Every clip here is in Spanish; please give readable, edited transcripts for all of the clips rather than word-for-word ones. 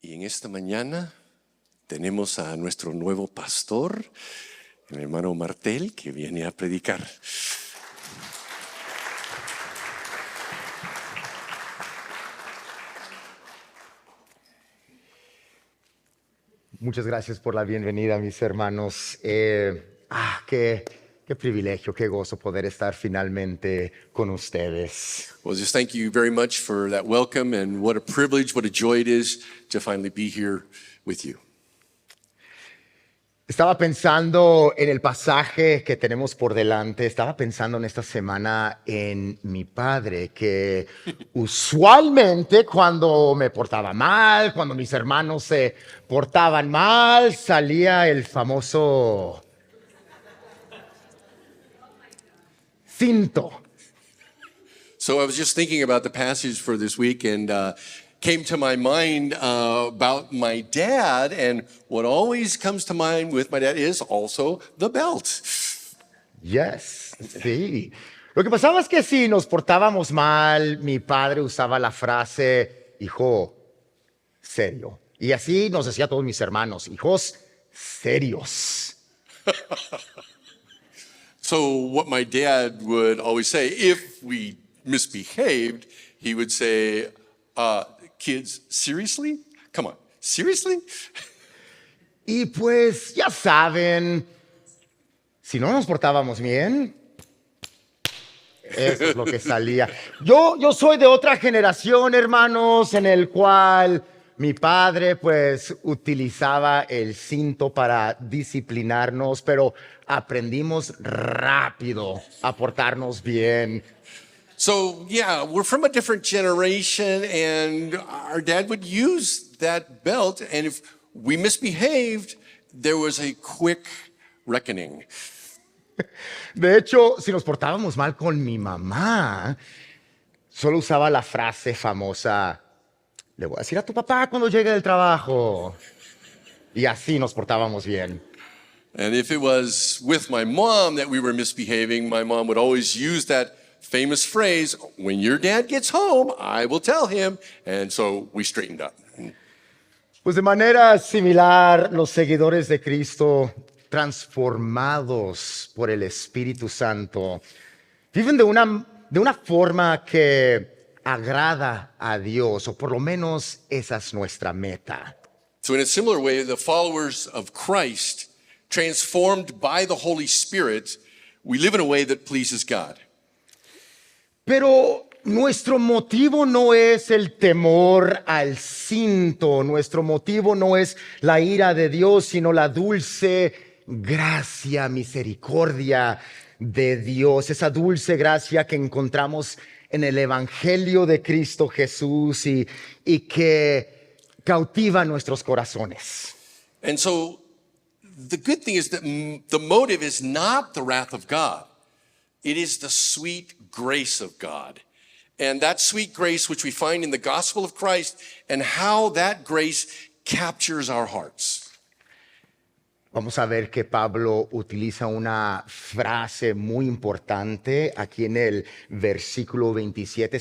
Y en esta mañana tenemos a nuestro nuevo pastor, el hermano Martel, que viene a predicar. Muchas gracias por la bienvenida, mis hermanos. Qué privilegio, qué gozo poder estar finalmente con ustedes. Well, just thank you very much for that welcome, and what a privilege, what a joy it is to finally be here with you. Estaba pensando en el pasaje que tenemos por delante, estaba pensando en esta semana en mi padre, que usualmente cuando me portaba mal, cuando mis hermanos se portaban mal, salía el famoso cinto. So I was just thinking about the passage for this week, and came to my mind about my dad, and what always comes to mind with my dad is also the belt. Yes, sí. Lo que pasaba es que si nos portábamos mal, mi padre usaba la frase, hijo, serio. Y así nos decía a todos mis hermanos, hijos serios. So what my dad would always say, if we misbehaved, he would say, kids, seriously? Come on, seriously? Y pues ya saben, si no nos portábamos bien, eso es lo que salía. Yo soy de otra generación, hermanos, en el cual mi padre pues utilizaba el cinto para disciplinarnos, pero aprendimos rápido a portarnos bien. So yeah, we're from a different generation, and our dad would use that belt, and if we misbehaved, there was a quick reckoning. De hecho, si nos portábamos mal con mi mamá, solo usaba la frase famosa, le voy a decir a tu papá cuando llegue del trabajo. Y así nos portábamos bien. And if it was with my mom that we were misbehaving, my mom would always use that famous phrase, when your dad gets home, I will tell him. And so we straightened up. Pues de manera similar, los seguidores de Cristo, transformados por el Espíritu Santo, viven de una forma que agrada a Dios, o por lo menos esa es nuestra meta. So in a similar way, the followers of Christ, transformed by the Holy Spirit, we live in a way that pleases God. Pero nuestro motivo no es el temor al cinto, nuestro motivo no es la ira de Dios, sino la dulce gracia, misericordia de Dios, esa dulce gracia que encontramos en el Evangelio de Cristo Jesús y que cautiva nuestros corazones. And so the good thing is that the motive is not the wrath of God. It is the sweet grace of God. And that sweet grace which we find in the gospel of Christ, and how that grace captures our hearts. Vamos a ver que Pablo utiliza una frase muy importante aquí en el versículo 27.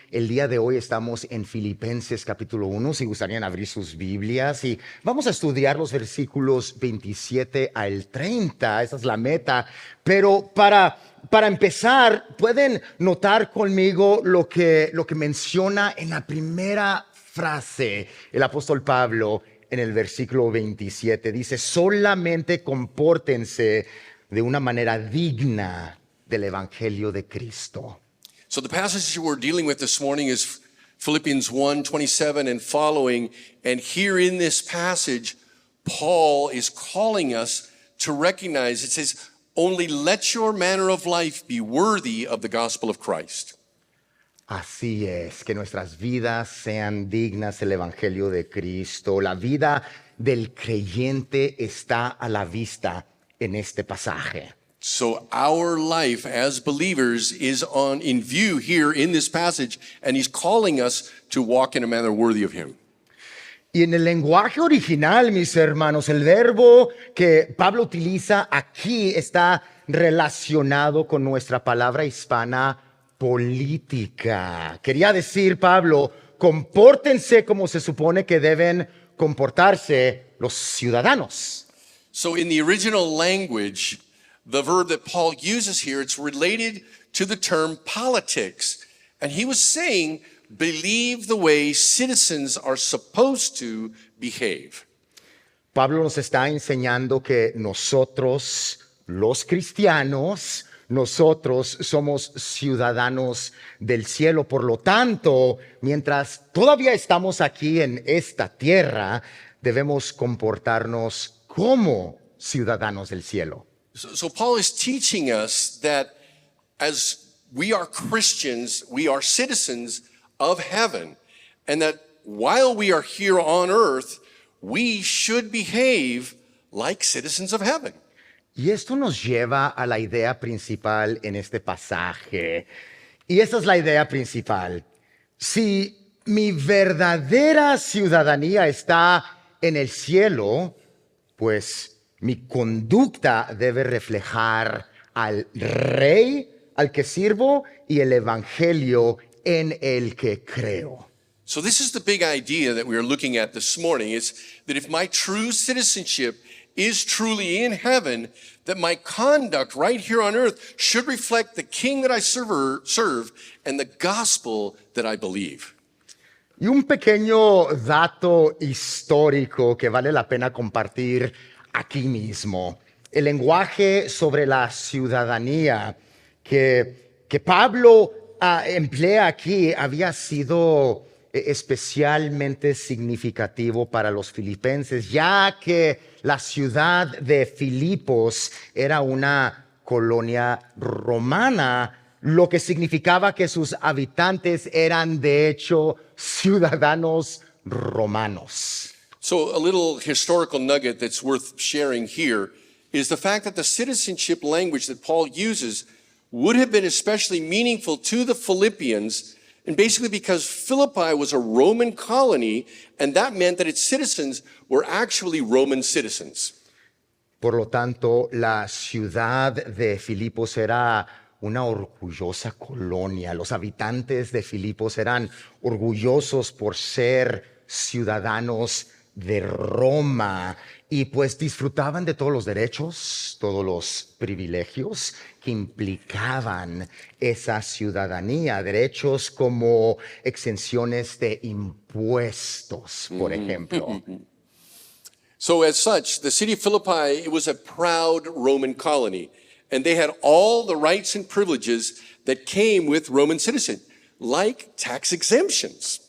El día de hoy estamos en Filipenses capítulo 1, si gustarían abrir sus Biblias. Y vamos a estudiar los versículos 27 al 30, esa es la meta. Pero para empezar, pueden notar conmigo lo que menciona en la primera frase el apóstol Pablo. En el versículo 27 dice, solamente compórtense de una manera digna del Evangelio de Cristo. So the passage we're dealing with this morning is Philippians 1:27 and following. And here in this passage, Paul is calling us to recognize, it says, only let your manner of life be worthy of the gospel of Christ. Así es, que nuestras vidas sean dignas del Evangelio de Cristo. La vida del creyente está a la vista en este pasaje. So our life as believers is in view here in this passage, and he's calling us to walk in a manner worthy of him. Y en el lenguaje original, mis hermanos, el verbo que Pablo utiliza aquí está relacionado con nuestra palabra hispana política. Quería decir, Pablo, compórtense como se supone que deben comportarse los ciudadanos. So in the original language, the verb that Paul uses here, it's related to the term politics. And he was saying, believe the way citizens are supposed to behave. Pablo nos está enseñando que nosotros, los cristianos, nosotros somos ciudadanos del cielo. Por lo tanto, mientras todavía estamos aquí en esta tierra, debemos comportarnos como ciudadanos del cielo. So Paul is teaching us that as we are Christians, we are citizens of heaven, and that while we are here on earth, we should behave like citizens of heaven. Y esto nos lleva a la idea principal en este pasaje. Y esta es la idea principal. Si mi verdadera ciudadanía está en el cielo, pues mi conducta debe reflejar al Rey al que sirvo y el Evangelio en el que creo. So this is the big idea that we are looking at this morning, is that if my true citizenship is truly in heaven, that my conduct right here on earth should reflect the King that I serve and the gospel that I believe. Y un pequeño dato histórico que vale la pena compartir aquí mismo. El lenguaje sobre la ciudadanía que Pablo emplea aquí había sido especialmente significativo para los filipenses, ya que la ciudad de Filipos era una colonia romana, lo que significaba que sus habitantes eran de hecho ciudadanos romanos. So a little historical nugget that's worth sharing here is the fact that the citizenship language that Paul uses would have been especially meaningful to the Philippians, and basically because Philippi was a Roman colony, and that meant that its citizens were actually Roman citizens. Por lo tanto, la ciudad de Filipos era una orgullosa colonia. Los habitantes de Filipos eran orgullosos por ser ciudadanos de Roma y pues disfrutaban de todos los derechos, todos los privilegios que implicaban esa ciudadanía, derechos como exenciones de impuestos, por ejemplo. So as such, the city of Philippi, it was a proud Roman colony, and they had all the rights and privileges that came with Roman citizen, like tax exemptions.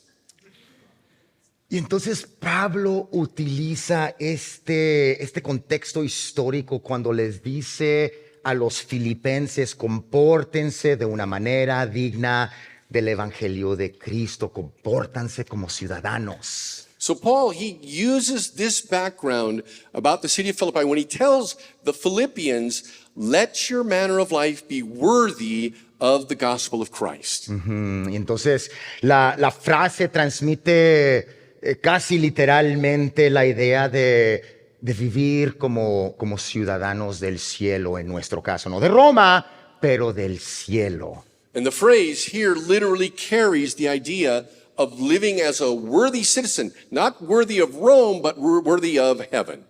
Y entonces Pablo utiliza este contexto histórico cuando les dice a los filipenses, compórtense de una manera digna del Evangelio de Cristo, compórtense como ciudadanos. So Paul, he uses this background about the city of Philippi when he tells the Philippians, let your manner of life be worthy of the gospel of Christ. Y entonces la frase transmite casi literalmente la idea de vivir como ciudadanos del cielo, en nuestro caso, no de Roma, pero del cielo. And the phrase here literally carries the idea of living as a worthy citizen, not worthy of Rome, but worthy of heaven.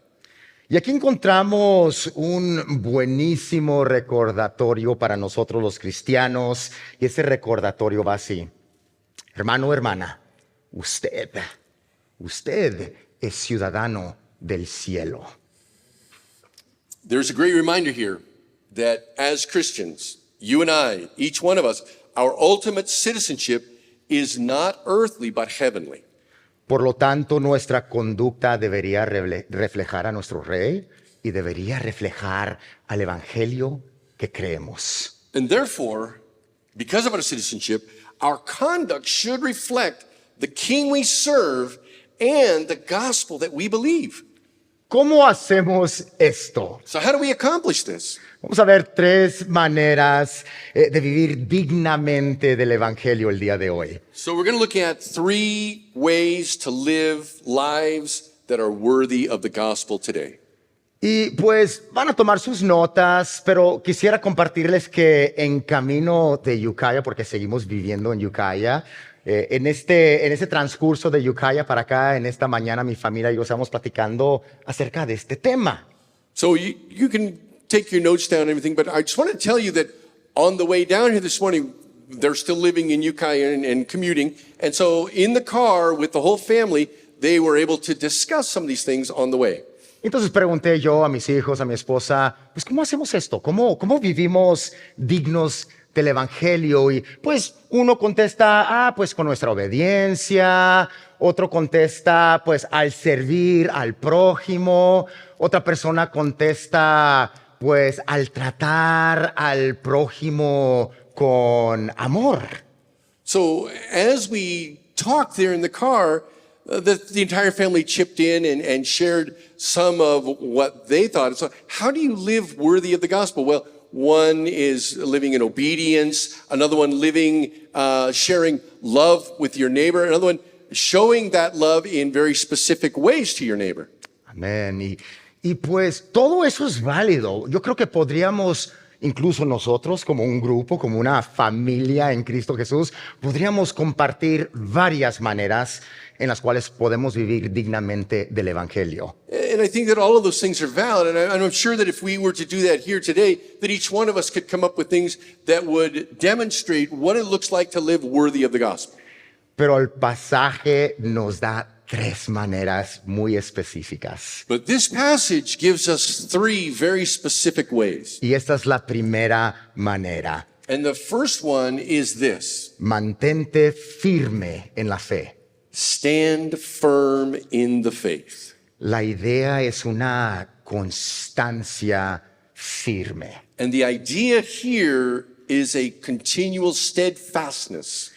Y aquí encontramos un buenísimo recordatorio para nosotros los cristianos, y ese recordatorio va así: hermano, hermana, usted es ciudadano del cielo. There's a great reminder here that as Christians, you and I, each one of us, our ultimate citizenship is not earthly but heavenly. Por lo tanto, nuestra conducta debería reflejar a nuestro Rey y debería reflejar al Evangelio que creemos. And therefore, because of our citizenship, our conduct should reflect the King we serve and the gospel that we believe. ¿Cómo hacemos esto? So how do we accomplish this? Vamos a ver tres maneras de vivir dignamente del Evangelio el día de hoy. So we're going to look at 3 ways to live lives that are worthy of the gospel today. Y pues van a tomar sus notas, pero quisiera compartirles que en camino de Ukiah, porque seguimos viviendo en Ukiah, En este transcurso de Ukiah para acá, en esta mañana, mi familia y yo estamos platicando acerca de este tema. So you can take your notes down and everything, but I just want to tell you that on the way down here this morning, they're still living in Ukiah and commuting. And so in the car with the whole family, they were able to discuss some of these things on the way. Entonces pregunté yo a mis hijos, a mi esposa, pues ¿cómo hacemos esto? ¿Cómo vivimos dignos del Evangelio? Y pues uno contesta, pues con nuestra obediencia, otro contesta, pues al servir al prójimo, otra persona contesta, pues al tratar al prójimo con amor. So as we talked there in the car, the entire family chipped in and shared some of what they thought. So how do you live worthy of the gospel? Well, one is living in obedience, another one living, sharing love with your neighbor, another one showing that love in very specific ways to your neighbor. Amén. Y pues todo eso es válido. Yo creo que podríamos, incluso nosotros como un grupo, como una familia en Cristo Jesús, podríamos compartir varias maneras en las cuales podemos vivir dignamente del Evangelio. And I think that all of those things are valid. And I'm sure that if we were to do that here today, that each one of us could come up with things that would demonstrate what it looks like to live worthy of the gospel. Pero el pasaje nos da 3 maneras muy específicas. But this passage gives us 3 very specific ways. Y esta es la primera manera. And the first one is this: Mantente firme en la fe. stand firm in the faith. La idea es una constancia firme. And the idea here is a continual steadfastness.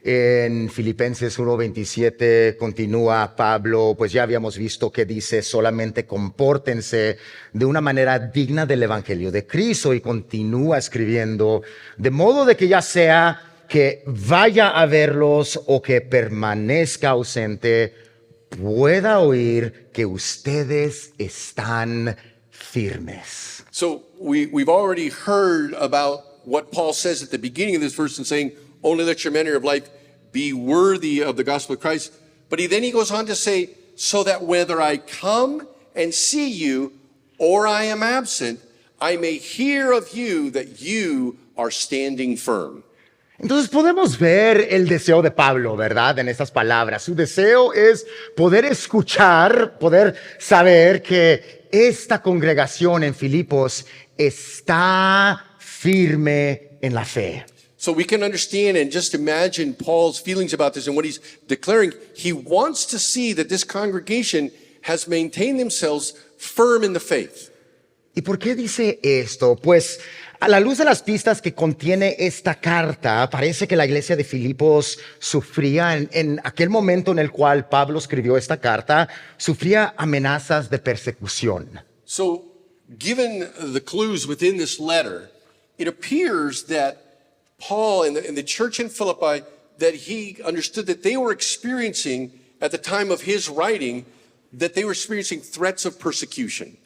En Filipenses 1:27 continúa Pablo, pues ya habíamos visto que dice solamente compórtense de una manera digna del Evangelio de Cristo, y continúa escribiendo, de modo de que ya sea que vaya a verlos o que permanezca ausente, pueda oír que ustedes están firmes. So we've already heard about what Paul says at the beginning of this verse in saying, only let your manner of life be worthy of the gospel of Christ. But then he goes on to say, so that whether I come and see you or I am absent, I may hear of you that you are standing firm. Entonces podemos ver el deseo de Pablo, ¿verdad? En estas palabras. Su deseo es poder escuchar, poder saber que esta congregación en Filipos está firme en la fe. So we can understand and just imagine Paul's feelings about this and what he's declaring. He wants to see that this congregation has maintained themselves firm in the faith. ¿Y por qué dice esto? Pues a la luz de las pistas que contiene esta carta, parece que la iglesia de Filipos sufría en aquel momento en el cual Pablo escribió esta carta, sufría amenazas de persecución. So given the clues within this letter, it appears that Paul and the church in Philippi, that he understood that they were experiencing, at the time of his writing, that they were experiencing threats of persecution.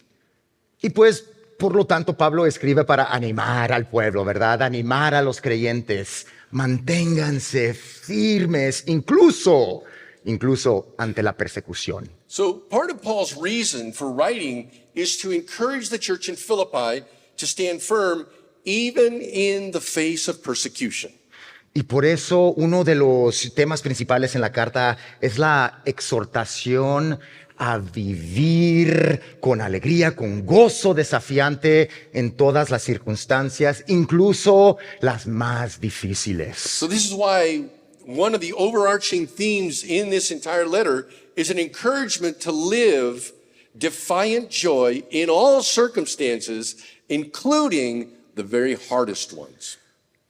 Y pues, por lo tanto, Pablo escribe para animar al pueblo, ¿verdad? Animar a los creyentes. Manténganse firmes, incluso ante la persecución. So part of Paul's reason for writing is to encourage the church in Philippi to stand firm even in the face of persecution. Y por eso uno de los temas principales en la carta es la exhortación a vivir con alegría, con gozo desafiante en todas las circunstancias, incluso las más difíciles. So this is why one of the overarching themes in this entire letter is an encouragement to live defiant joy in all circumstances, including the very hardest ones.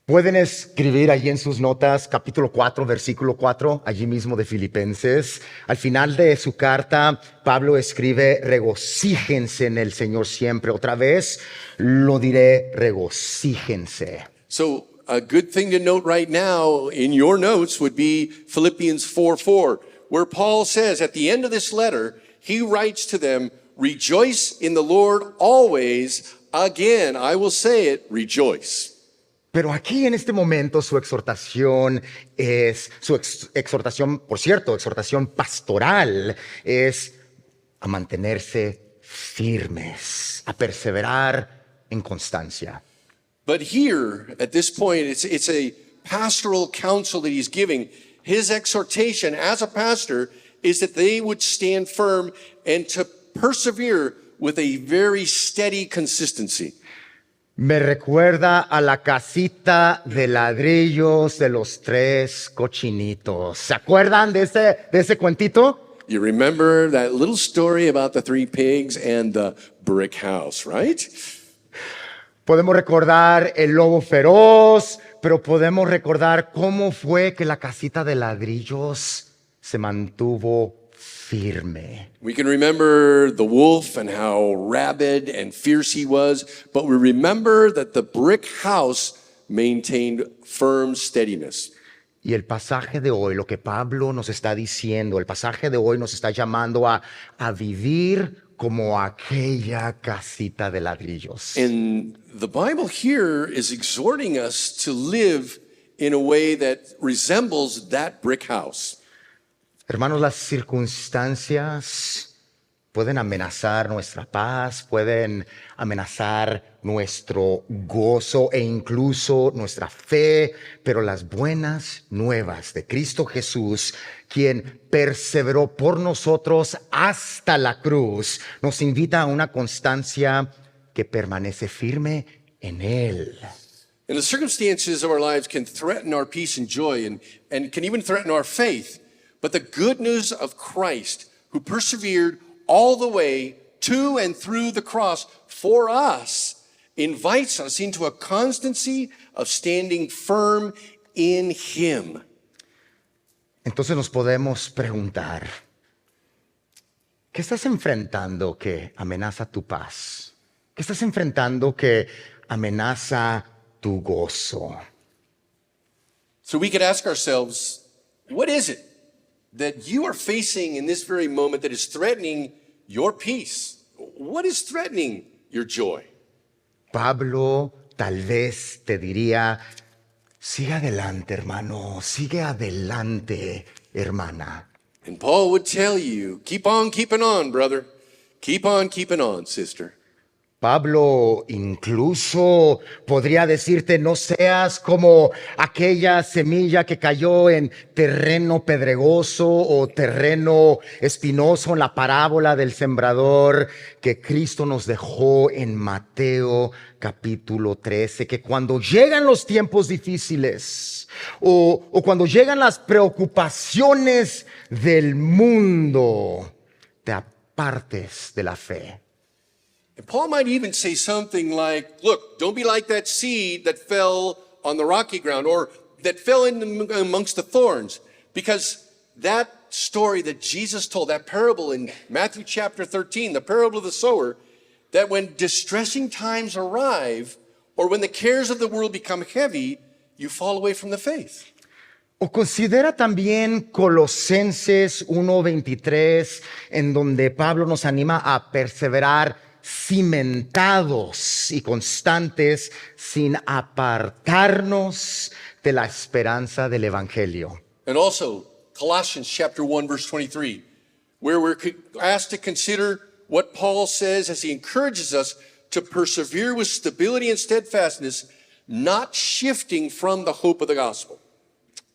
Pueden escribir allí en sus notas capítulo 4, versículo 4, allí mismo de Filipenses. Al final de su carta, Pablo escribe, regocíjense en el Señor siempre. Otra vez lo diré, regocíjense. So a good thing to note right now in your notes would be Philippians 4:4, where Paul says at the end of this letter, he writes to them, rejoice in the Lord always. Again, I will say it, rejoice. Pero aquí en este momento su exhortación es, exhortación, por cierto, exhortación pastoral es a mantenerse firmes, a perseverar en constancia. But here, at this point, it's a pastoral counsel that he's giving. His exhortation as a pastor is that they would stand firm and to persevere with a very steady consistency. Me recuerda a la casita de ladrillos de los tres cochinitos. ¿Se acuerdan de ese cuentito? You remember that little story about the three pigs and the brick house, right? Podemos recordar el lobo feroz, pero podemos recordar cómo fue que la casita de ladrillos se mantuvo firme. We can remember the wolf and how rabid and fierce he was, but we remember that the brick house maintained firm steadiness. Y el pasaje de hoy, lo que Pablo nos está diciendo, el pasaje de hoy nos está llamando a vivir como aquella casita de ladrillos. And the Bible here is exhorting us to live in a way that resembles that brick house. Hermanos, las circunstancias pueden amenazar nuestra paz, pueden amenazar nuestro gozo e incluso nuestra fe, pero las buenas nuevas de Cristo Jesús, quien perseveró por nosotros hasta la cruz, nos invita a una constancia que permanece firme en Él. And the circumstances of our lives can threaten our peace and joy and can even threaten our faith. But the good news of Christ, who persevered all the way to and through the cross for us, invites us into a constancy of standing firm in Him. Entonces nos podemos preguntar, ¿qué estás enfrentando que amenaza tu paz? ¿Qué estás enfrentando que amenaza tu gozo? So we could ask ourselves, what is it that you are facing in this very moment that is threatening your peace? What is threatening your joy? Pablo tal vez te diría, sigue adelante, hermano, sigue adelante, hermana. And Paul would tell you, keep on keeping on, brother. Keep on keeping on, sister. Pablo incluso podría decirte, no seas como aquella semilla que cayó en terreno pedregoso o terreno espinoso en la parábola del sembrador que Cristo nos dejó en Mateo capítulo 13, que cuando llegan los tiempos difíciles o cuando llegan las preocupaciones del mundo, te apartes de la fe. And Paul might even say something like, look, don't be like that seed that fell on the rocky ground or that fell amongst the thorns. Because that story that Jesus told, that parable in Matthew chapter 13, the parable of the sower, that when distressing times arrive or when the cares of the world become heavy, you fall away from the faith. O considera también Colosenses 1:23, en donde Pablo nos anima a perseverar cimentados y constantes sin apartarnos de la esperanza del Evangelio. And also Colossians chapter 1 verse 23, where we're asked to consider what Paul says as he encourages us to persevere with stability and steadfastness, not shifting from the hope of the gospel.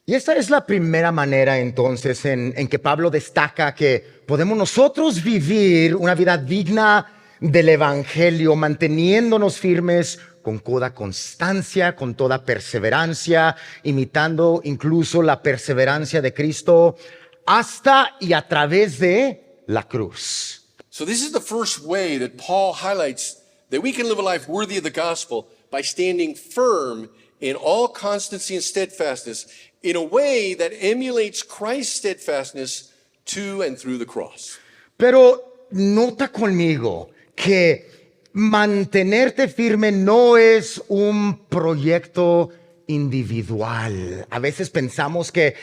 Y esta es la primera manera entonces en que Pablo destaca que podemos nosotros vivir una vida digna del Evangelio, manteniéndonos firmes con toda constancia, con toda perseverancia, imitando incluso la perseverancia de Cristo hasta y a través de la cruz. So this is the first way that Paul highlights that we can live a life worthy of the gospel by standing firm in all constancy and steadfastness in a way that emulates Christ's steadfastness to and through the cross. Pero nota conmigo que mantenerte firme no es un proyecto individual. A veces pensamos que,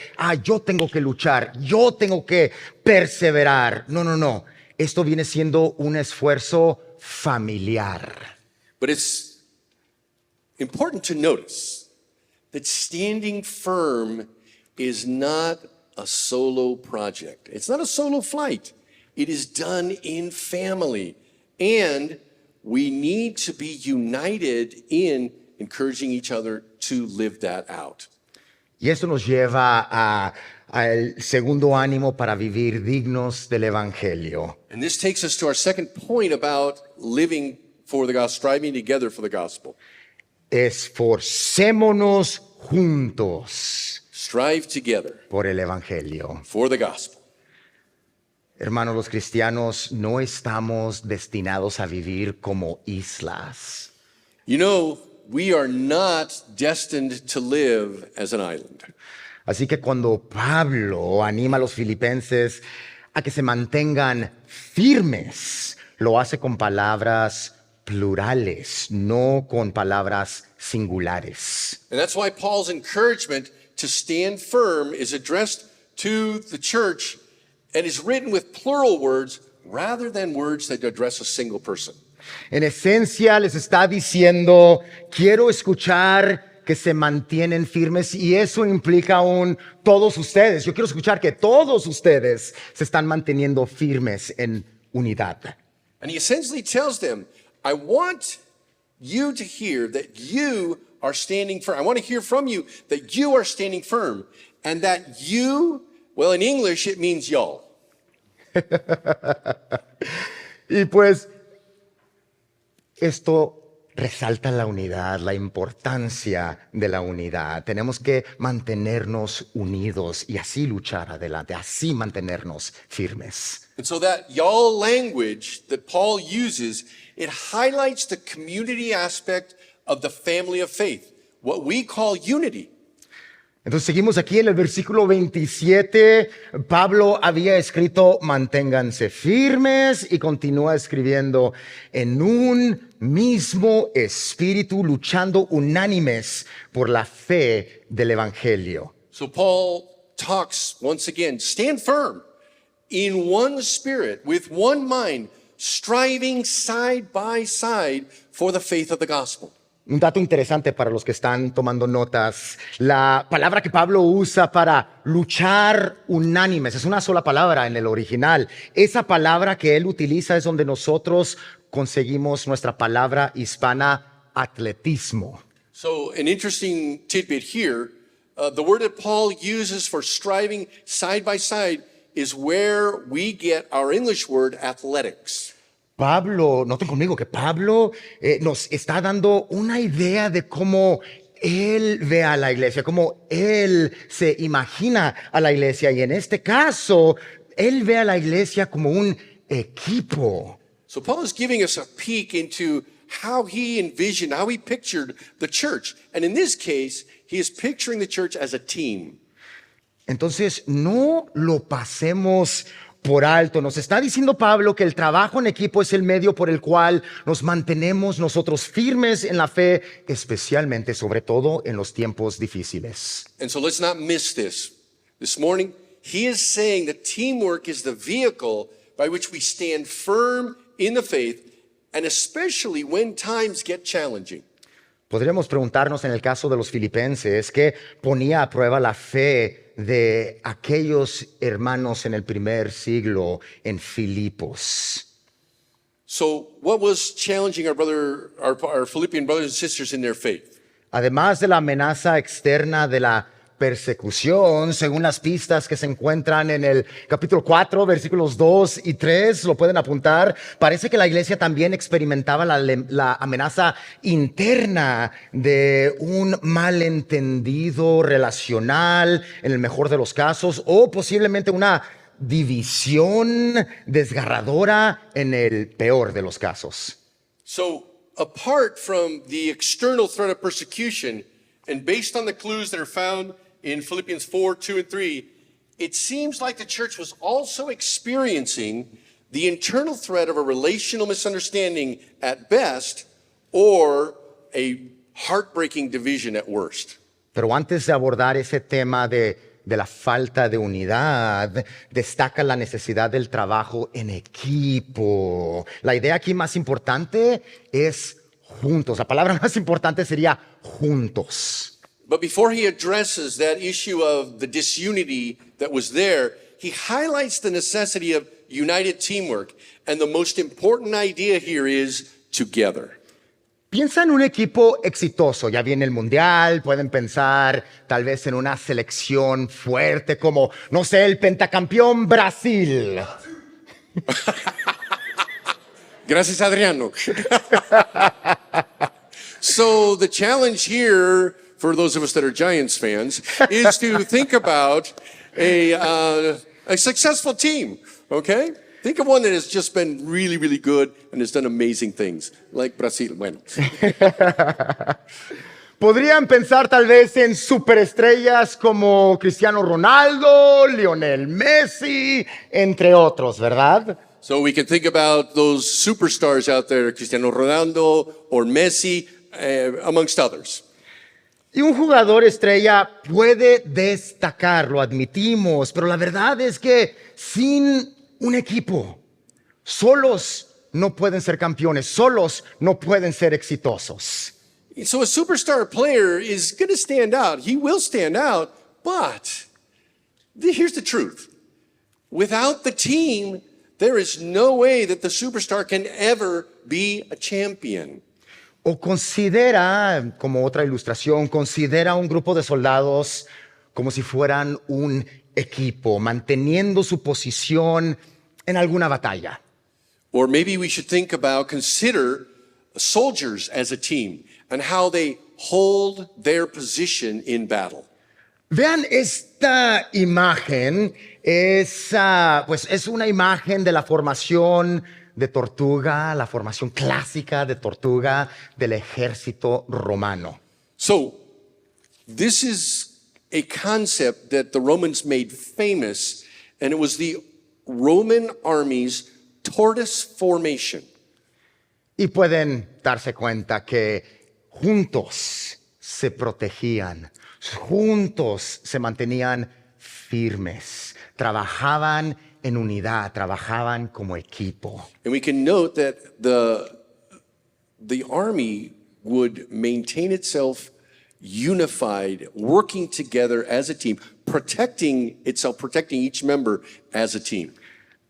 yo tengo que luchar, yo tengo que perseverar. No. Esto viene siendo un esfuerzo familiar. But it's important to notice that standing firm is not a solo project. It's not a solo flight. It is done in family. And we need to be united in encouraging each other to live that out. Y eso nos lleva al segundo ánimo para vivir dignos del Evangelio. And this takes us to our second point about living for the gospel, striving together for the gospel. Esforcémonos juntos Strive together por el Evangelio. for the gospel. Hermanos, los cristianos no estamos destinados a vivir como islas. You know, we are not destined to live as an island. Así que cuando Pablo anima a los filipenses a que se mantengan firmes, lo hace con palabras plurales, no con palabras singulares. And that's why Paul's encouragement to stand firm is addressed to the church and is written with plural words rather than words that address a single person. En esencia les está diciendo, quiero escuchar que se mantienen firmes y eso implica todos ustedes. Yo quiero escuchar que todos ustedes se están manteniendo firmes en unidad. And he essentially tells them, I want you to hear that you are standing firm. I want to hear from you that you are standing firm and that you, well, in English, it means y'all. Y pues esto resalta la unidad, la importancia de la unidad. Tenemos que mantenernos unidos y así luchar adelante, así mantenernos firmes. And so that y'all language that Paul uses, it highlights the community aspect of the family of faith, what we call unity. Entonces seguimos aquí en el versículo 27. Pablo había escrito, manténganse firmes y continúa escribiendo en un mismo espíritu, luchando unánimes por la fe del Evangelio. So Paul talks once again, stand firm in one spirit, with one mind, striving side by side for the faith of the gospel. Un dato interesante para los que están tomando notas, la palabra que Pablo usa para luchar unánimes es una sola palabra en el original. Esa palabra que él utiliza es donde nosotros conseguimos nuestra palabra hispana atletismo. So an interesting tidbit here, the word that Paul uses for striving side by side is where we get our English word athletics. Pablo, noten conmigo que Pablo nos está dando una idea de cómo él ve a la iglesia, cómo él se imagina a la iglesia. Y en este caso, él ve a la iglesia como un equipo. So Paul is giving us a peek into how he envisioned, how he pictured the church. And in this case, he is picturing the church as a team. Entonces, no lo pasemos por alto. Nos está diciendo Pablo que el trabajo en equipo es el medio por el cual nos mantenemos nosotros firmes en la fe, especialmente, sobre todo, en los tiempos difíciles. And so let's not miss this. This morning, he is saying that teamwork is the vehicle by which we stand firm in the faith, and especially when times get challenging. Podríamos preguntarnos en el caso de los filipenses, ¿qué ponía a prueba la fe de aquellos hermanos en el primer siglo en Filipos? So what was challenging our Philippian brothers and sisters in their faith? Además de la amenaza externa de la persecución, según las pistas que se encuentran en el capítulo 4, versículos 2 y 3, lo pueden apuntar, parece que la iglesia también experimentaba la amenaza interna de un malentendido relacional, en el mejor de los casos, o posiblemente una división desgarradora en el peor de los casos. So apart from the external threat of persecution, and based on the clues that are found in Philippians 4, 2, and 3, it seems like the church was also experiencing the internal threat of a relational misunderstanding at best or a heartbreaking division at worst. Pero antes de abordar ese tema de la falta de unidad, destaca la necesidad del trabajo en equipo. La idea aquí más importante es juntos. La palabra más importante sería juntos. But before he addresses that issue of the disunity that was there, he highlights the necessity of united teamwork. And the most important idea here is together. Piensa en un equipo exitoso, ya viene el mundial, pueden pensar tal vez en una selección fuerte como, no sé, el pentacampeón Brasil. Gracias, Adriano. So the challenge here, for those of us that are Giants fans, is to think about a successful team, okay? Think of one that has just been really, really good and has done amazing things, like Brazil. Bueno. Podrían pensar tal vez en superestrellas como Cristiano Ronaldo, Lionel Messi, entre otros, ¿verdad? So we can think about those superstars out there, Cristiano Ronaldo or Messi, amongst others. Y un jugador estrella puede destacar, lo admitimos, pero la verdad es que sin un equipo, solos no pueden ser campeones, solos no pueden ser exitosos. So a superstar player is going to stand out. He will stand out, but here's the truth. Without the team, there is no way that the superstar can ever be a champion. O considera, como otra ilustración, considera un grupo de soldados como si fueran un equipo, manteniendo su posición en alguna batalla. Or maybe we should consider soldiers as a team and how they hold their position in battle. Vean esta imagen, pues es una imagen de la formación de tortuga, la formación clásica de tortuga del ejército romano. So, this is a concept that the Romans made famous, and it was the Roman army's tortoise formation. Y pueden darse cuenta que juntos se protegían, juntos se mantenían firmes, trabajaban en unidad, trabajaban como equipo. And we can note that the army would maintain itself unified, working together as a team, protecting itself, protecting each member as a team.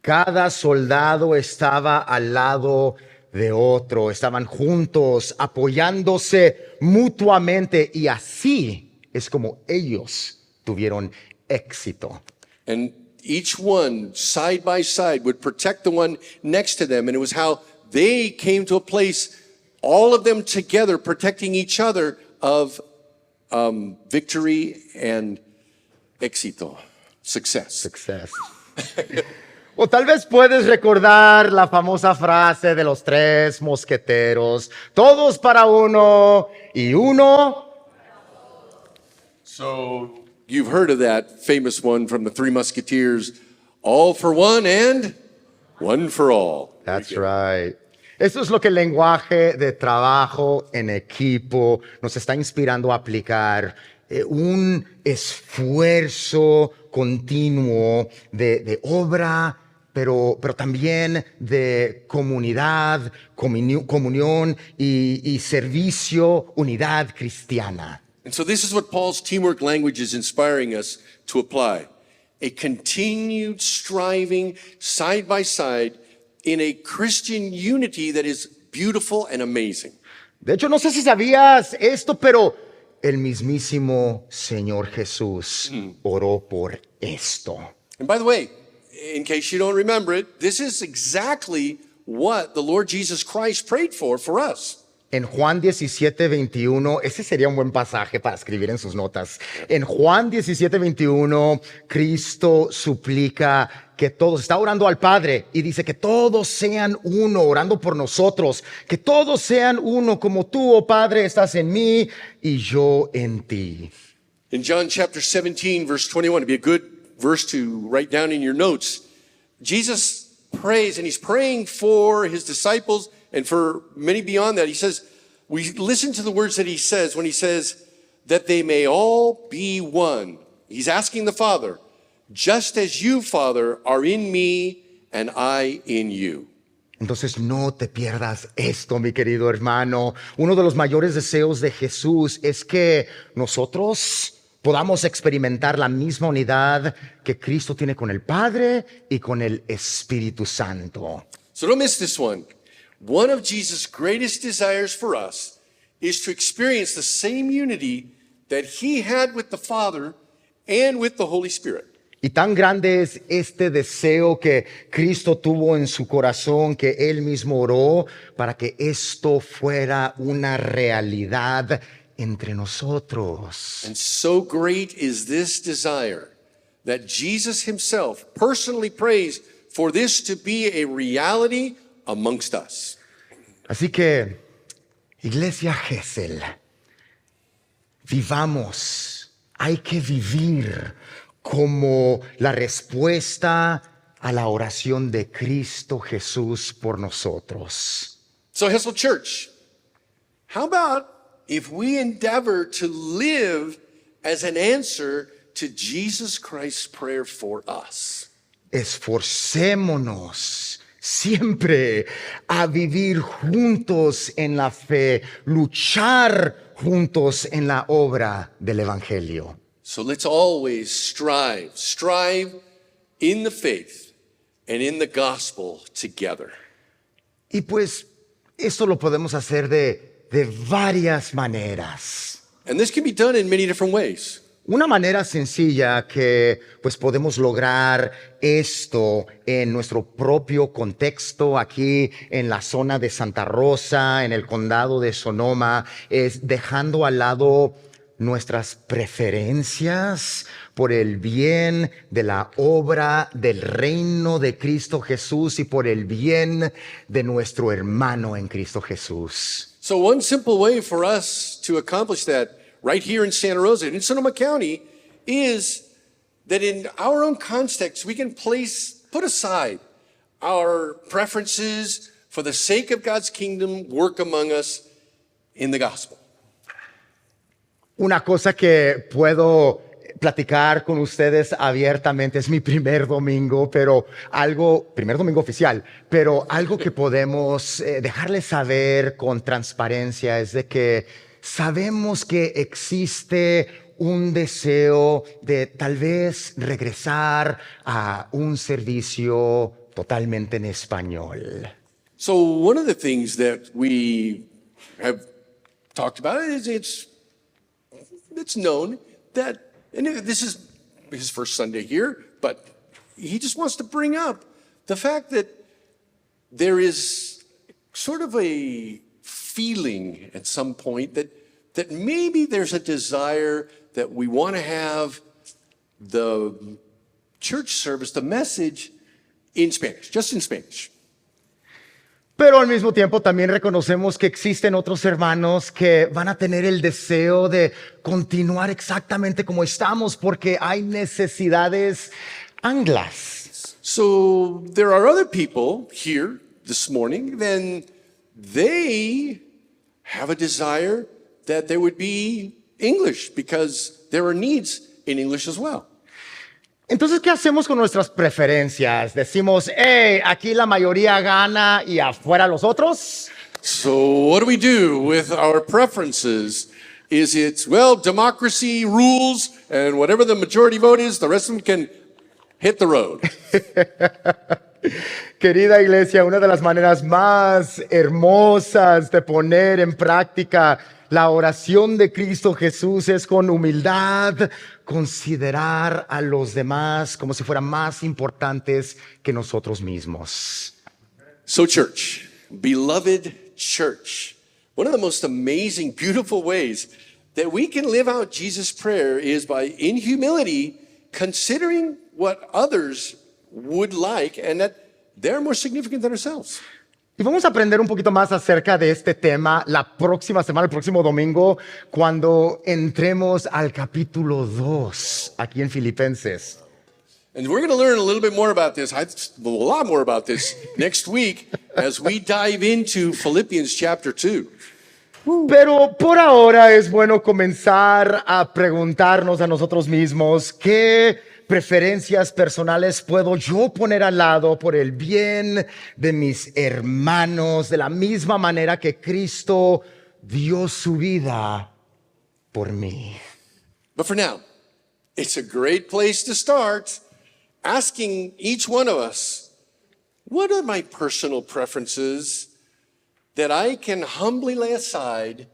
Cada soldado estaba al lado de otro, estaban juntos, apoyándose mutuamente, y así es como ellos tuvieron éxito. And each one, side by side, would protect the one next to them. And it was how they came to a place, all of them together, protecting each other, of victory and éxito, success. Success. O tal vez puedes recordar la famosa frase de los tres mosqueteros, todos para uno y uno. So you've heard of that famous one from the Three Musketeers, all for one and one for all. That's right. Eso es lo que el lenguaje de trabajo en equipo nos está inspirando a aplicar. Un esfuerzo continuo de obra, pero también de comunidad, comunión y servicio, unidad cristiana. And so this is what Paul's teamwork language is inspiring us to apply. A continued striving side by side in a Christian unity that is beautiful and amazing. De hecho, no sé si sabías esto, pero el mismísimo Señor Jesús oró por esto. And by the way, in case you don't remember it, this is exactly what the Lord Jesus Christ prayed for us. En Juan 17:21, ese sería un buen pasaje para escribir en sus notas. En Juan 17:21, Cristo suplica que todos, está orando al Padre y dice que todos sean uno, orando por nosotros, que todos sean uno como tú, oh Padre, estás en mí y yo en ti. In John chapter 17, verse 21, it'd be a good verse to write down in your notes. Jesus prays, and he's praying for his disciples and for many beyond that. He says, we listen to the words that he says when he says that they may all be one. He's asking the Father, just as you, Father, are in me and I in you. Entonces no te pierdas esto, mi querido hermano. Uno de los mayores deseos de Jesús es que nosotros podamos experimentar la misma unidad que Cristo tiene con el Padre y con el Espíritu Santo. So don't miss this one. One of Jesus' greatest desires for us is to experience the same unity that he had with the Father and with the Holy Spirit. Y tan grande es este deseo que Cristo tuvo en su corazón que Él mismo oró para que esto fuera una realidad entre nosotros. And so great is this desire that Jesus himself personally prays for this to be a reality amongst us. Así que, Iglesia Gesell, vivamos, hay que vivir como la respuesta a la oración de Cristo Jesús por nosotros. So, Hessel Church, how about if we endeavor to live as an answer to Jesus Christ's prayer for us? Esforcémonos siempre a vivir juntos en la fe, luchar juntos en la obra del Evangelio. So let's always strive in the faith and in the gospel together. Y pues esto lo podemos hacer de varias maneras. And this can be done in many different ways. Una manera sencilla que pues podemos lograr esto en nuestro propio contexto aquí en la zona de Santa Rosa, en el condado de Sonoma, es dejando al lado nuestras preferencias por el bien de la obra del reino de Cristo Jesús y por el bien de nuestro hermano en Cristo Jesús. So one simple way for us to accomplish that right here in Santa Rosa, in Sonoma County, is that in our own context, we can put aside our preferences for the sake of God's kingdom work among us in the gospel. Una cosa que puedo platicar con ustedes abiertamente, es mi primer domingo, primer domingo oficial, pero algo que podemos dejarles saber con transparencia es de que sabemos que existe un deseo de tal vez regresar a un servicio totalmente en español. So one of the things that we have talked about is it's known that, and this is his first Sunday here, but he just wants to bring up the fact that there is sort of a feeling at some point that maybe there's a desire that we want to have the church service, the message in Spanish, just in Spanish. Pero al mismo tiempo también reconocemos que existen otros hermanos que van a tener el deseo de continuar exactamente como estamos porque hay necesidades anglas. So there are other people here this morning, then they have a desire that there would be English because there are needs in English as well. Entonces, ¿qué hacemos con nuestras preferencias? Decimos, hey, aquí la mayoría gana y afuera los otros. So what do we do with our preferences? Is it, well, democracy rules and whatever the majority vote is, the rest of them can hit the road? Querida iglesia, una de las maneras más hermosas de poner en práctica la oración de Cristo Jesús es con humildad considerar a los demás como si fueran más importantes que nosotros mismos. So church, beloved church, one of the most amazing, beautiful ways that we can live out Jesus' prayer is by, in humility, considering what others would like and that they're more significant than ourselves. Y vamos a aprender un poquito más acerca de este tema la próxima semana, el próximo domingo, cuando entremos al capítulo 2 aquí en Filipenses. And we're going to learn a little bit more about this, a lot more about this next week as we dive into Philippians chapter 2. Pero por ahora es bueno comenzar a preguntarnos a nosotros mismos qué preferencias personales puedo yo poner al lado por el bien de mis hermanos, de la misma manera que Cristo dio su vida por mí. But for now, it's a great place to start asking each one of us, what are my personal preferences that I can humbly lay aside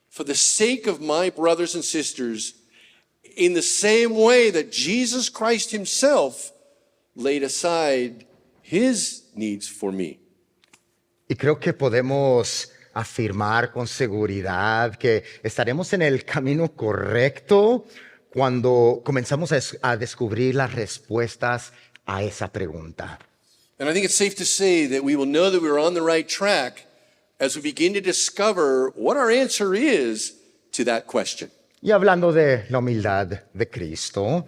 for the sake of my brothers and sisters in the same way that Jesus Christ himself laid aside his needs for me? Y creo que podemos afirmar con seguridad que estaremos en el camino correcto cuando comenzamos a descubrir las respuestas a esa pregunta. And I think it's safe to say that we will know that we're on the right track as we begin to discover what our answer is to that question. Y hablando de la humildad de Cristo,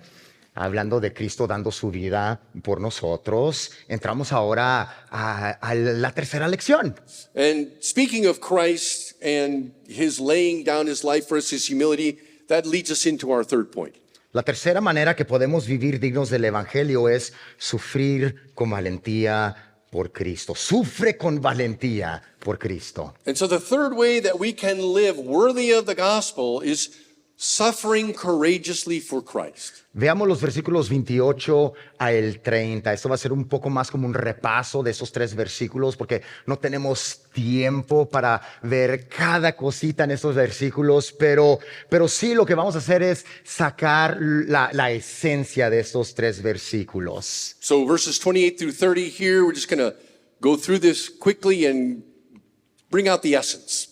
hablando de Cristo dando su vida por nosotros, entramos ahora a la tercera lección. And speaking of Christ and his laying down his life for us, his humility, that leads us into our third point. La tercera manera que podemos vivir dignos del Evangelio es sufrir con valentía por Cristo. Sufre con valentía por Cristo. And so the third way that we can live worthy of the gospel is suffering courageously for Christ. Veamos los versículos 28 a el 30. Esto va a ser un poco más como un repaso de esos 3 versículos porque no tenemos tiempo para ver cada cosita en estos versículos, pero sí lo que vamos a hacer es sacar la esencia de estos 3 versículos. So verses 28 through 30 here, we're just going to go through this quickly and bring out the essence.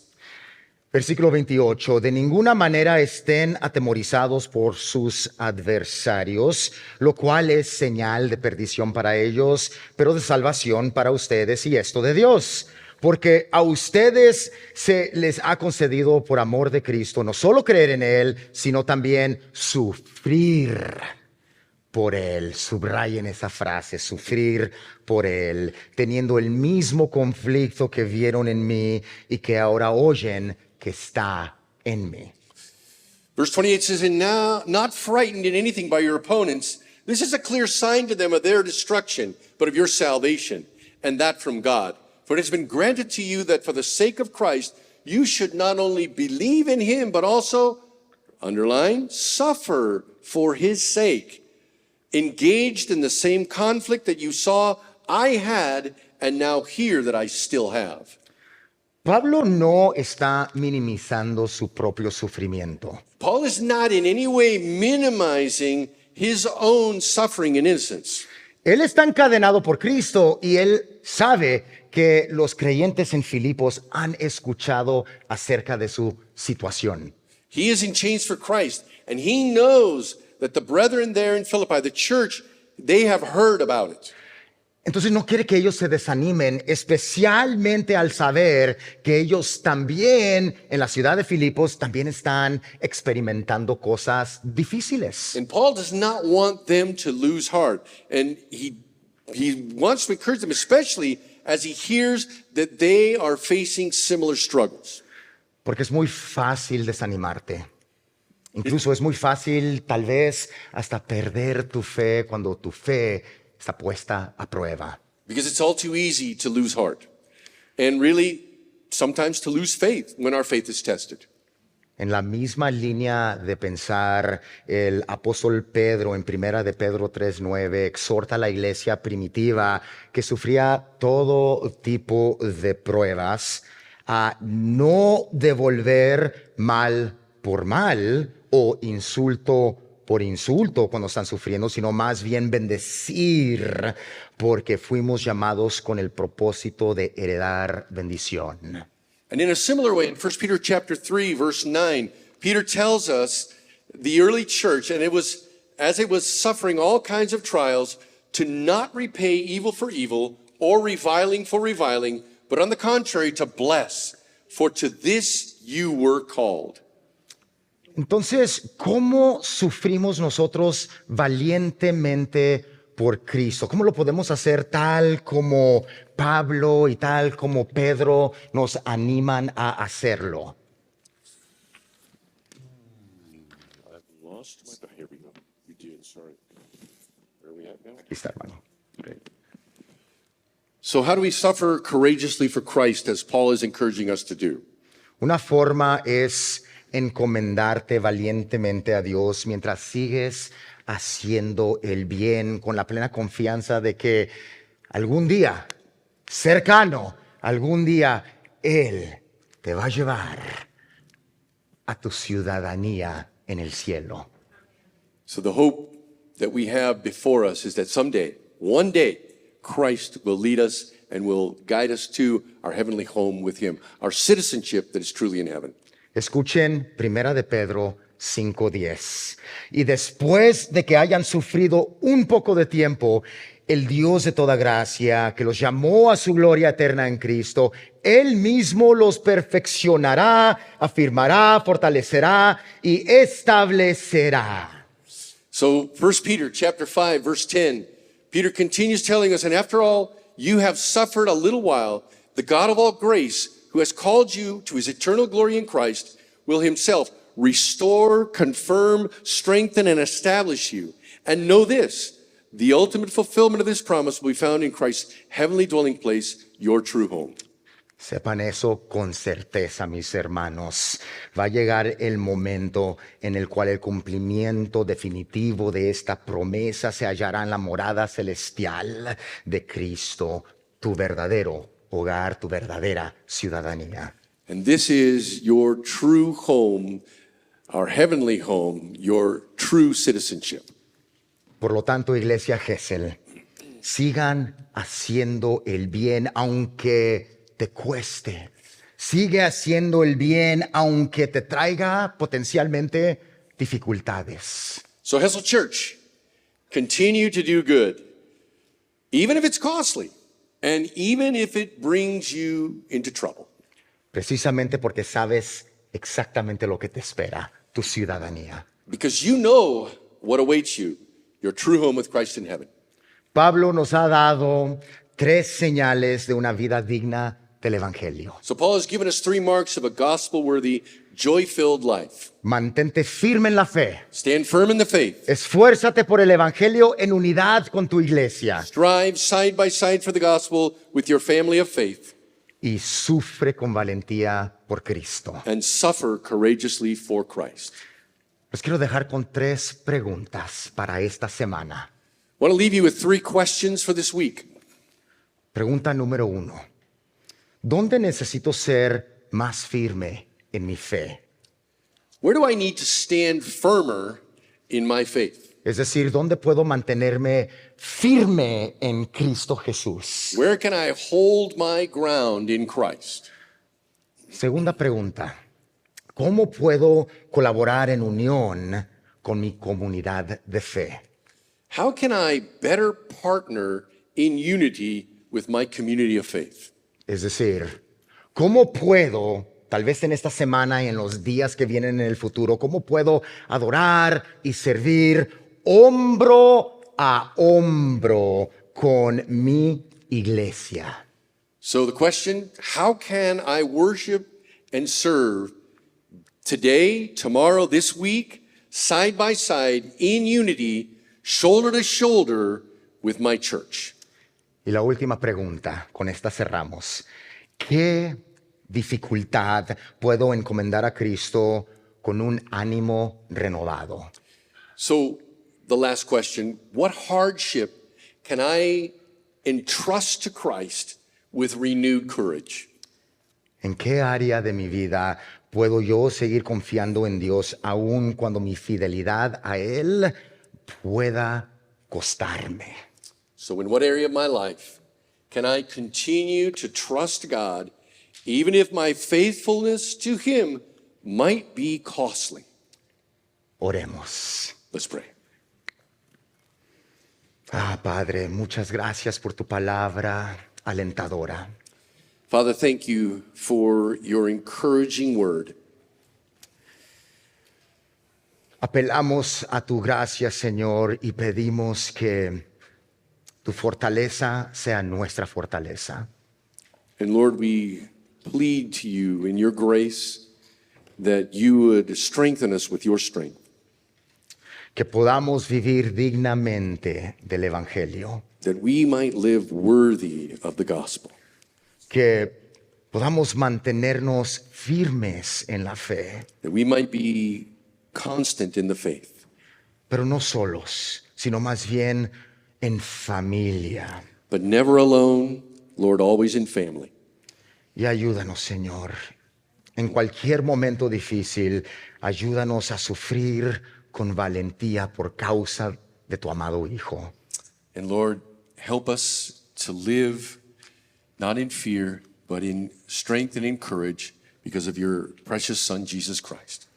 Versículo 28, de ninguna manera estén atemorizados por sus adversarios, lo cual es señal de perdición para ellos, pero de salvación para ustedes y esto de Dios. Porque a ustedes se les ha concedido por amor de Cristo no solo creer en Él, sino también sufrir por Él. Subrayen esa frase, sufrir por Él, teniendo el mismo conflicto que vieron en mí y que ahora oyen que está en mí. Verse 28 says, and now not frightened in anything by your opponents, this is a clear sign to them of their destruction, but of your salvation, and that from God. For it has been granted to you that for the sake of Christ, you should not only believe in him, but also, underline, suffer for his sake, engaged in the same conflict that you saw I had, and now hear that I still have. Pablo no está minimizando su propio sufrimiento. Paul is not in any way minimizing his own suffering and innocence. Él está encadenado por Cristo y él sabe que los creyentes en Filipos han escuchado acerca de su situación. He is in chains for Christ, and he knows that the brethren there in Philippi, the church, they have heard about it. Entonces no quiere que ellos se desanimen, especialmente al saber que ellos también en la ciudad de Filipos también están experimentando cosas difíciles. And Paul does not want them to lose heart. And he wants to encourage them, especially as he hears that they are facing similar struggles. Porque es muy fácil desanimarte. Incluso es muy fácil tal vez hasta perder tu fe cuando tu fe está puesta a prueba. Because it's all too easy to lose heart. And really, sometimes to lose faith when our faith is tested. En la misma línea de pensar, el apóstol Pedro en primera de Pedro 3:9 exhorta a la iglesia primitiva que sufría todo tipo de pruebas a no devolver mal por mal o insulto por insulto cuando están sufriendo, sino más bien bendecir, porque fuimos llamados con el propósito de heredar bendición. And in a similar way, in 1 Peter chapter 3, verse 9, Peter tells us the early church, and it was as it was suffering all kinds of trials, to not repay evil for evil or reviling for reviling, but on the contrary, to bless. For to this you were called. Entonces, ¿cómo sufrimos nosotros valientemente por Cristo? ¿Cómo lo podemos hacer tal como Pablo y tal como Pedro nos animan a hacerlo? I've lost my. Here we go. You did. Sorry. está, hermano. So, how do we suffer courageously for Christ as Paul is encouraging us to do? Una forma es encomendarte valientemente a Dios mientras sigues haciendo el bien con la plena confianza de que algún día, cercano, algún día, Él te va a llevar a tu ciudadanía en el cielo. So, the hope that we have before us is that someday, one day, Christ will lead us and will guide us to our heavenly home with Him, our citizenship that is truly in heaven. Escuchen Primera de Pedro 5:10. Y después de que hayan sufrido un poco de tiempo, el Dios de toda gracia, que los llamó a su gloria eterna en Cristo, Él mismo los perfeccionará, afirmará, fortalecerá y establecerá. So 1 Peter chapter 5 verse 10, Peter continues telling us, and after all, you have suffered a little while, the God of all grace, who has called you to His eternal glory in Christ, will Himself restore, confirm, strengthen, and establish you. And know this, the ultimate fulfillment of this promise will be found in Christ's heavenly dwelling place, your true home. Sepan eso con certeza, mis hermanos. Va a llegar el momento en el cual el cumplimiento definitivo de esta promesa se hallará en la morada celestial de Cristo, tu verdadero hogar, tu verdadera ciudadanía. And this is your true home, our heavenly home, your true citizenship. Por lo tanto, Iglesia Gesell, sigan haciendo el bien aunque te cueste. Sigue haciendo el bien aunque te traiga potencialmente dificultades. So, Hessel Church, continue to do good, even if it's costly, and even if it brings you into trouble. Precisamente porque sabes exactamente lo que te espera, tu ciudadanía. Because you know what awaits you, your true home with Christ in heaven. Pablo nos ha dado 3 señales de una vida digna del Evangelio. So, Paul has given us 3 marks of a gospel worthy, joy filled life. Mantente firme en la fe. Stand firm in the faith. Esfuérzate por el Evangelio en unidad con tu iglesia. Strive side by side for the gospel with your family of faith. Y sufre con valentía por Cristo. And suffer courageously for Christ. Los quiero dejar con 3 preguntas para esta semana. I want to leave you with 3 questions for this week. Pregunta número 1. ¿Dónde necesito ser más firme en mi fe? Where do I need to stand firmer in my faith? Es decir, ¿dónde puedo mantenerme firme en Cristo Jesús? Where can I hold my ground in Christ? Segunda pregunta. ¿Cómo puedo colaborar en unión con mi comunidad de fe? How can I better partner in unity with my community of faith? Es decir, ¿cómo puedo, tal vez en esta semana y en los días que vienen en el futuro, cómo puedo adorar y servir hombro a hombro con mi iglesia? So the question, how can I worship and serve today, tomorrow, this week, side by side, in unity, shoulder to shoulder with my church? Y la última pregunta, con esta cerramos. ¿Qué dificultad puedo encomendar a Cristo con un ánimo renovado? So the last question, what hardship can I entrust to Christ with renewed courage? ¿En qué área de mi vida puedo yo seguir confiando en Dios aun cuando mi fidelidad a Él pueda costarme? So in what area of my life can I continue to trust God even if my faithfulness to Him might be costly? Oremos. Let's pray. Padre, muchas gracias por tu palabra alentadora. Father, thank you for your encouraging word. Apelamos a tu gracia, Señor, y pedimos que tu fortaleza sea nuestra fortaleza. And Lord, we plead to you in your grace that you would strengthen us with your strength. que podamos vivir dignamente del Evangelio, that we might live worthy of the gospel, que podamos mantenernos firmes en la fe, that we might be constant in the faith, pero no solos, sino más bien en familia. but never alone, Lord, always in family. Y ayúdanos, Señor, en cualquier momento difícil, ayúdanos a sufrir con valentía por causa de tu amado Hijo. And Lord, help us to live not in fear, but in strength and in courage because of your precious Son, Jesus Christ.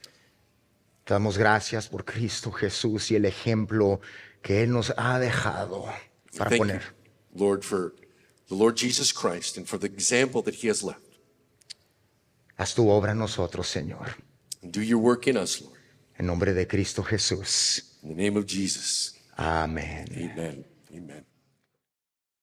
Te damos gracias por Cristo Jesús y el ejemplo que Él nos ha dejado para Thank poner. you, Lord, for the Lord Jesus Christ and for the example that he has left. Haz tu obra en nosotros, Señor. And do your work in us, Lord. En nombre de Cristo Jesús. In the name of Jesus. Amén. Amen. Amen.